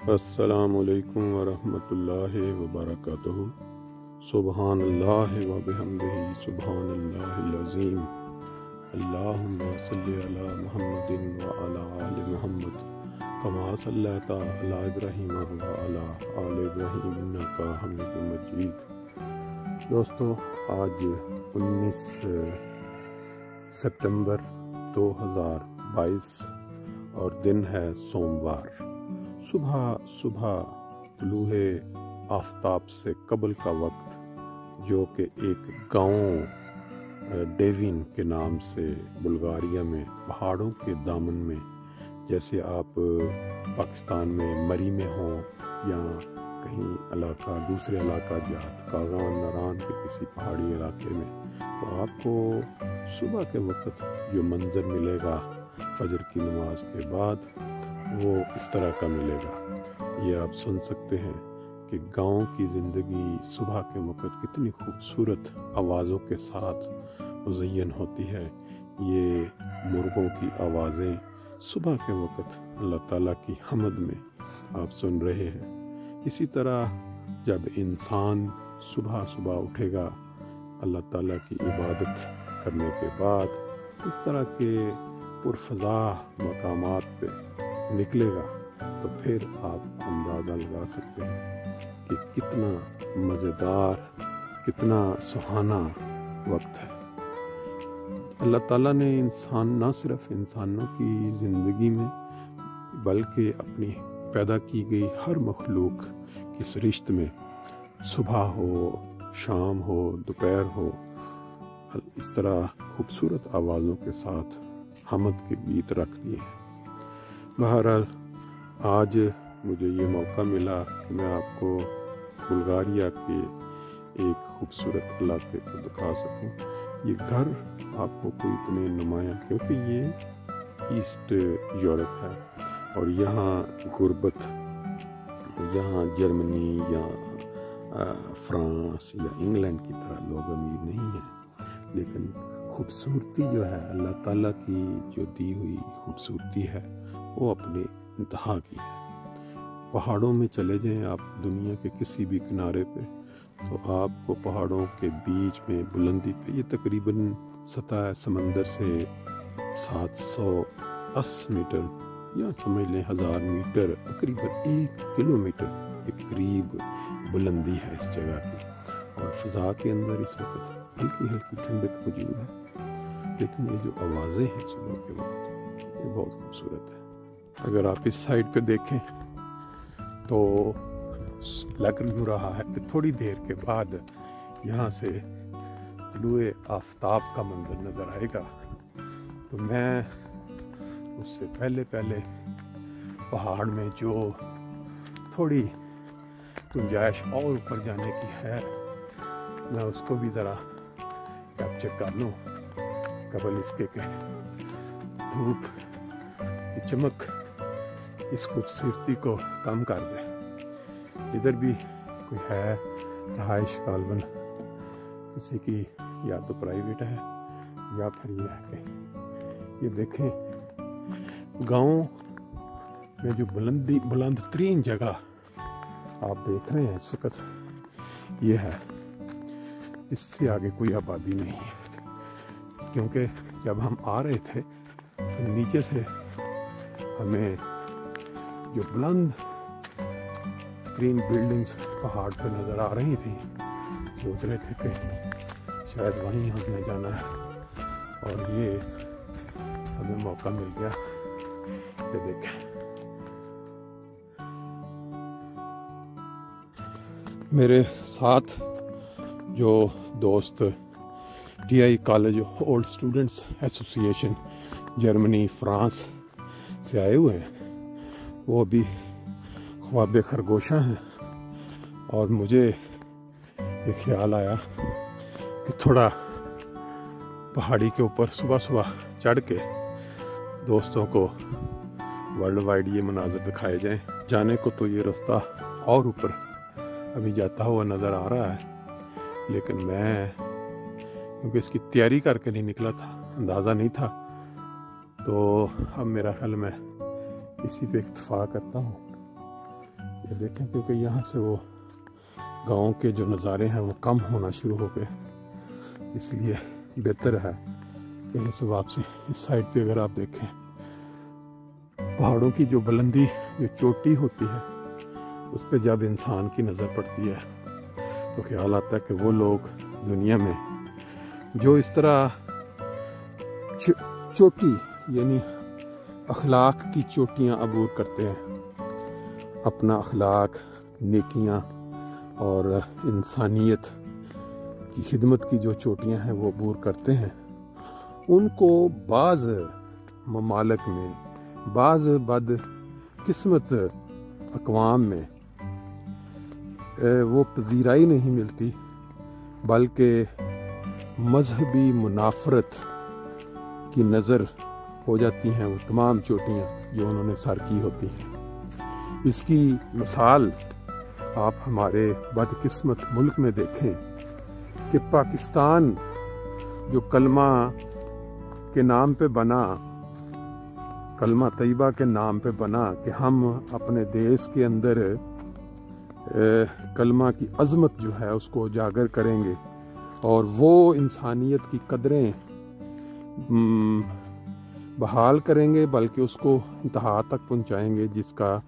السلام علیکم ورحمۃ اللہ وبرکاتہ۔ سبحان اللہ و بحمدہ سبحان اللہ العظیم۔ اللہم صلی علی محمد وعلی آل محمد کما صلیت علی ابراہیم وعلی آل ابراہیم انک حمید مجید۔ دوستو، آج 19 سپتمبر 2022 اور دن ہے سوموار۔ صبح طلوع آفتاب سے قبل کا وقت، جو کہ ایک گاؤں ڈیوین کے نام سے بلغاریہ میں پہاڑوں کے دامن میں، جیسے آپ پاکستان میں مری میں ہوں یا کہیں علاقہ دوسرے علاقہ جات کاغان نران کے کسی پہاڑی علاقے میں، تو آپ کو صبح کے وقت جو منظر ملے گا فجر کی نماز کے بعد، وہ اس طرح کا ملے گا۔ یہ آپ سن سکتے ہیں کہ گاؤں کی زندگی صبح کے وقت کتنی خوبصورت آوازوں کے ساتھ مزین ہوتی ہے۔ یہ مرغوں کی آوازیں صبح کے وقت اللہ تعالیٰ کی حمد میں آپ سن رہے ہیں۔ اسی طرح جب انسان صبح اٹھے گا اللہ تعالیٰ کی عبادت کرنے کے بعد، اس طرح کے پرفضا مقامات پہ نکلے گا، تو پھر آپ اندازہ لگا سکتے ہیں کہ کتنا مزیدار، کتنا سہانا وقت ہے۔ اللہ تعالیٰ نے نہ صرف انسانوں کی زندگی میں، بلکہ اپنی پیدا کی گئی ہر مخلوق کی سرشت میں صبح ہو، شام ہو، دوپہر ہو، اس طرح خوبصورت آوازوں کے ساتھ حمد کے گیت رکھ دیے ہیں۔ بہرحال آج مجھے یہ موقع ملا کہ میں آپ کو بلغاریہ کے ایک خوبصورت علاقے کو دکھا سکوں۔ یہ گھر آپ کو کوئی اتنے نمایاں، کیونکہ یہ ایسٹ یورپ ہے اور یہاں غربت، یہاں جرمنی یا فرانس یا انگلینڈ کی طرح لوگ امیر نہیں ہیں، لیکن خوبصورتی جو ہے اللہ تعالیٰ کی جو دی ہوئی خوبصورتی ہے، وہ اپنے انتہا کی ہے۔ پہاڑوں میں چلے جائیں آپ دنیا کے کسی بھی کنارے پہ، تو آپ کو پہاڑوں کے بیچ میں بلندی پہ، یہ تقریباً سطح سمندر سے 710 میٹر یا سمجھ لیں 1000 میٹر، تقریباً 1 کلومیٹر کے قریب بلندی ہے اس جگہ کی، اور فضا کے اندر اس وقت ہلکی ٹھنڈک موجود ہے، لیکن یہ جو آوازیں ہیں صبح کے وقت، یہ بہت خوبصورت ہے۔ اگر آپ اس سائڈ پہ دیکھیں تو لگ یوں رہا ہے کہ تھوڑی دیر کے بعد یہاں سے طلوع آفتاب کا منظر نظر آئے گا، تو میں اس سے پہلے پہاڑ میں جو تھوڑی گنجائش اور اوپر جانے کی ہے، میں اس کو بھی ذرا کیپچر کر لوں قبل اس کے کہ دھوپ کی چمک اس خوبصورتی کو کم کر دے۔ ادھر بھی کوئی ہے رہائش غالباً کسی کی، یا تو پرائیویٹ ہے یا پھر یہ ہے کہ یہ دیکھیں گاؤں میں جو بلند ترین جگہ آپ دیکھ رہے ہیں اس وقت، یہ ہے، اس سے آگے کوئی آبادی نہیں ہے، کیونکہ جب ہم آ رہے تھے تو نیچے سے ہمیں جو بلند ترین بلڈنگز پہاڑ پہ نظر آ رہی تھیں، سوچ رہے تھے کہ شاید وہیں ہم نے جانا ہے، اور یہ ہمیں موقع مل گیا کہ دیکھیں۔ میرے ساتھ جو دوست TI کالج اولڈ اسٹوڈنٹس ایسوسی ایشن جرمنی فرانس سے آئے ہوئے ہیں، وہ بھی خواب خرگوشاں ہیں، اور مجھے یہ خیال آیا کہ تھوڑا پہاڑی کے اوپر صبح چڑھ کے دوستوں کو ورلڈ وائڈ یہ مناظر دکھائے جائیں۔ جانے کو تو یہ رستہ اور اوپر ابھی جاتا ہوا نظر آ رہا ہے، لیکن میں کیونکہ اس کی تیاری کر کے نہیں نکلا تھا، اندازہ نہیں تھا، تو اب میرا خیال میں اسی پہ اکتفا کرتا ہوں یہ دیکھیں کیونکہ یہاں سے وہ گاؤں کے جو نظارے ہیں وہ کم ہونا شروع ہو گئے، اس لیے بہتر ہے کہیں سے واپسی۔ اس سائڈ پہ اگر آپ دیکھیں پہاڑوں کی جو بلندی، جو چوٹی ہوتی ہے، اس پہ جب انسان کی نظر پڑتی ہے تو خیال آتا ہے کہ وہ لوگ دنیا میں جو اس طرح چوٹی یعنی اخلاق کی چوٹیاں عبور کرتے ہیں، اپنا اخلاق، نیکیاں اور انسانیت کی خدمت کی جو چوٹیاں ہیں وہ عبور کرتے ہیں، ان کو بعض ممالک میں، بعض بد قسمت اقوام میں وہ پذیرائی نہیں ملتی، بلکہ مذہبی منافرت کی نظر ہو جاتی ہیں وہ تمام چوٹیاں جو انہوں نے سر کی ہوتی ہیں۔ اس کی مثال آپ ہمارے بدقسمت ملک میں دیکھیں کہ پاکستان جو کلمہ کے نام پہ بنا، کلمہ طیبہ کے نام پہ بنا کہ ہم اپنے دیش کے اندر کلمہ کی عظمت جو ہے اس کو اجاگر کریں گے اور وہ انسانیت کی قدریں بحال کریں گے، بلکہ اس کو انتہا تک پہنچائیں گے جس کا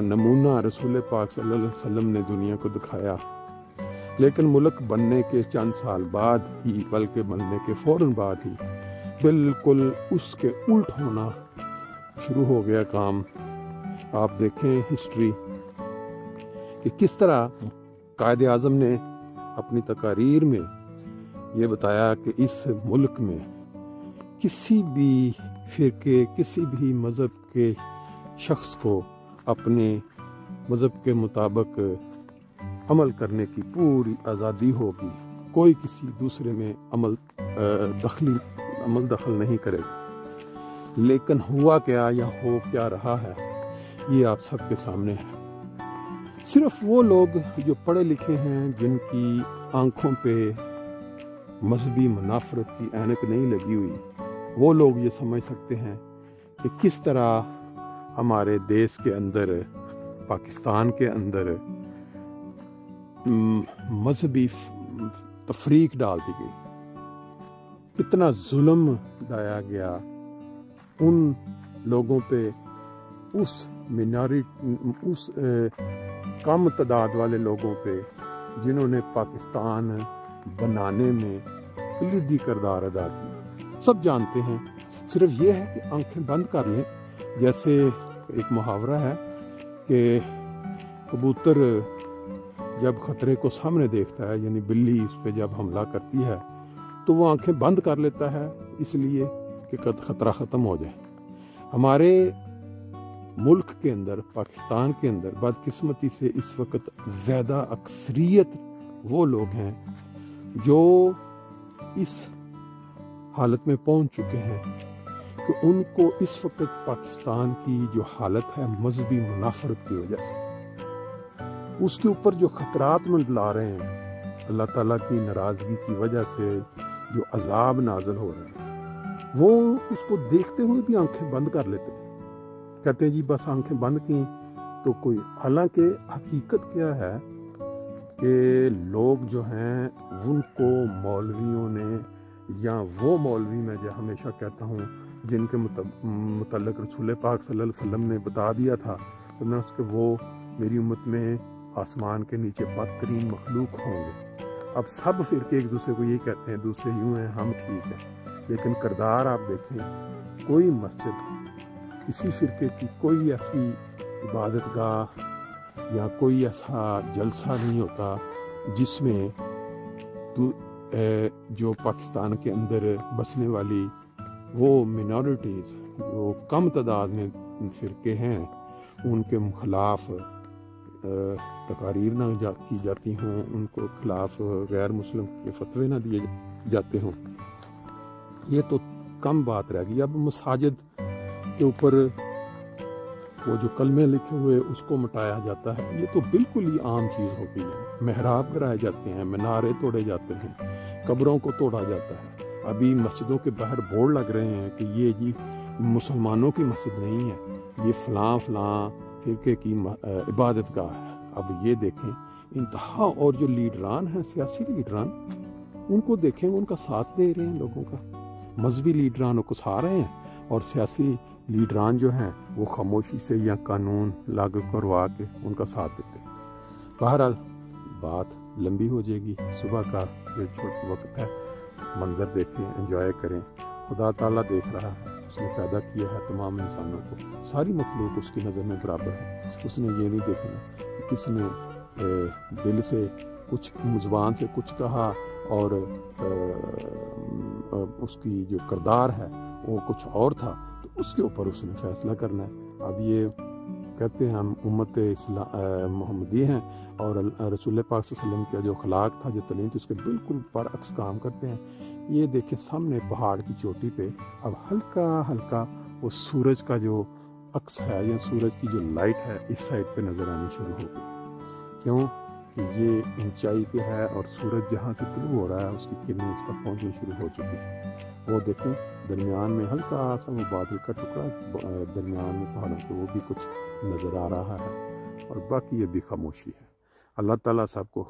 نمونہ رسول پاک صلی اللہ علیہ وسلم نے دنیا کو دکھایا۔ لیکن ملک بننے کے چند سال بعد ہی، بلکہ بننے کے فوراً بعد ہی بالکل اس کے الٹ ہونا شروع ہو گیا کام۔ آپ دیکھیں ہسٹری کہ کس طرح قائد اعظم نے اپنی تقاریر میں یہ بتایا کہ اس ملک میں کسی بھی فرقے، کسی بھی مذہب کے شخص کو اپنے مذہب کے مطابق عمل کرنے کی پوری آزادی ہوگی، کوئی کسی دوسرے میں عمل دخل نہیں کرے گا۔ لیکن ہوا کیا یا ہو کیا رہا ہے یہ آپ سب کے سامنے ہے۔ صرف وہ لوگ جو پڑھے لکھے ہیں، جن کی آنکھوں پہ مذہبی منافرت کی اینک نہیں لگی ہوئی، وہ لوگ یہ سمجھ سکتے ہیں کہ کس طرح ہمارے دیش کے اندر، پاکستان کے اندر مذہبی تفریق ڈال دی گئی، کتنا ظلم ڈایا گیا ان لوگوں پہ، اس کم تعداد والے لوگوں پہ جنہوں نے پاکستان بنانے میں کلیدی کردار ادا کیا۔ سب جانتے ہیں، صرف یہ ہے کہ آنکھیں بند کر لیں۔ جیسے ایک محاورہ ہے کہ کبوتر جب خطرے کو سامنے دیکھتا ہے، یعنی بلی اس پہ جب حملہ کرتی ہے تو وہ آنکھیں بند کر لیتا ہے، اس لیے کہ خطرہ ختم ہو جائے۔ ہمارے ملک کے اندر، پاکستان کے اندر بدقسمتی سے اس وقت زیادہ اکثریت وہ لوگ ہیں جو اس حالت میں پہنچ چکے ہیں کہ ان کو اس وقت پاکستان کی جو حالت ہے مذہبی منافرت کی وجہ سے، اس کے اوپر جو خطرات منڈلا رہے ہیں، اللہ تعالیٰ کی ناراضگی کی وجہ سے جو عذاب نازل ہو رہے ہیں، وہ اس کو دیکھتے ہوئے بھی آنکھیں بند کر لیتے ہیں، کہتے ہیں جی بس آنکھیں بند کی تو کوئی۔ حالانکہ حقیقت کیا ہے کہ لوگ جو ہیں ان کو مولویوں نے، یا وہ مولوی میں جو ہمیشہ کہتا ہوں جن کے متعلق رسول پاک صلی اللہ علیہ وسلم نے بتا دیا تھا کہ وہ میری امت میں آسمان کے نیچے بدترین مخلوق ہوں گے۔ اب سب فرقے ایک دوسرے کو یہ کہتے ہیں، دوسرے یوں ہیں، ہم ٹھیک ہیں، لیکن کردار آپ دیکھیں، کوئی مسجد کسی فرقے کی کوئی ایسی عبادت گاہ یا کوئی ایسا جلسہ نہیں ہوتا جس میں جو پاکستان کے اندر بسنے والی وہ مینورٹیز، جو کم تعداد میں فرقے ہیں، ان کے خلاف تقاریر نہ کی جاتی ہوں، ان کو خلاف غیر مسلم کے فتوے نہ دیے جاتے ہوں۔ یہ تو کم بات رہ گئی۔ اب مساجد کے اوپر وہ جو کلمے لکھے ہوئے اس کو مٹایا جاتا ہے، یہ تو بالکل ہی عام چیز ہو گئی ہے۔ محراب گرائے جاتے ہیں، مینارے توڑے جاتے ہیں، قبروں کو توڑا جاتا ہے۔ ابھی مسجدوں کے باہر بورڈ لگ رہے ہیں کہ یہ جی مسلمانوں کی مسجد نہیں ہے، یہ فلاں فلاں فرقے کی عبادت گاہ ہے۔ اب یہ دیکھیں انتہا، اور جو لیڈران ہیں، سیاسی لیڈران، ان کو دیکھیں، ان کا ساتھ دے رہے ہیں لوگوں کا، مذہبی لیڈران کو اکسا رہے ہیں، اور سیاسی لیڈران جو ہیں وہ خاموشی سے یا قانون لاگو کروا کے ان کا ساتھ دیتے ہیں۔ بہرحال بات لمبی ہو جائے گی، صبح کا یہ چھوٹا وقت ہے، منظر دیکھیں، انجوائے کریں۔ خدا تعالیٰ دیکھ رہا ہے، اس نے پیدا کیا ہے تمام انسانوں کو، ساری مخلوق اس کی نظر میں برابر ہے۔ اس نے یہ نہیں دیکھنا کہ کس نے دل سے کچھ، زبان سے کچھ کہا اور اس کی جو کردار ہے وہ کچھ اور تھا، تو اس کے اوپر اس نے فیصلہ کرنا ہے۔ اب یہ کہتے ہیں ہم امت محمدی ہیں، اور رسول پاک صلی اللہ علیہ وسلم کا جو اخلاق تھا، جو تعلیم تھی، اس کے بالکل برعکس کام کرتے ہیں۔ یہ دیکھیں سامنے پہاڑ کی چوٹی پہ اب ہلکا ہلکا وہ سورج کا جو عکس ہے، یا سورج کی جو لائٹ ہے، اس سائڈ پہ نظر آنی شروع ہو گئی۔ کیوں کہ یہ اونچائی پہ ہے، اور سورج جہاں سے طلوع ہو رہا ہے اس کی کرنیں اس پر پہنچنی شروع ہو چکی ہے۔ وہ دیکھیں درمیان میں ہلکا سا وہ بادل کا ٹکڑا درمیان میں پہاڑوں پہ، وہ بھی کچھ نظر آ رہا ہے، اور باقی یہ بھی خاموشی ہے۔ اللہ تعالیٰ سب کو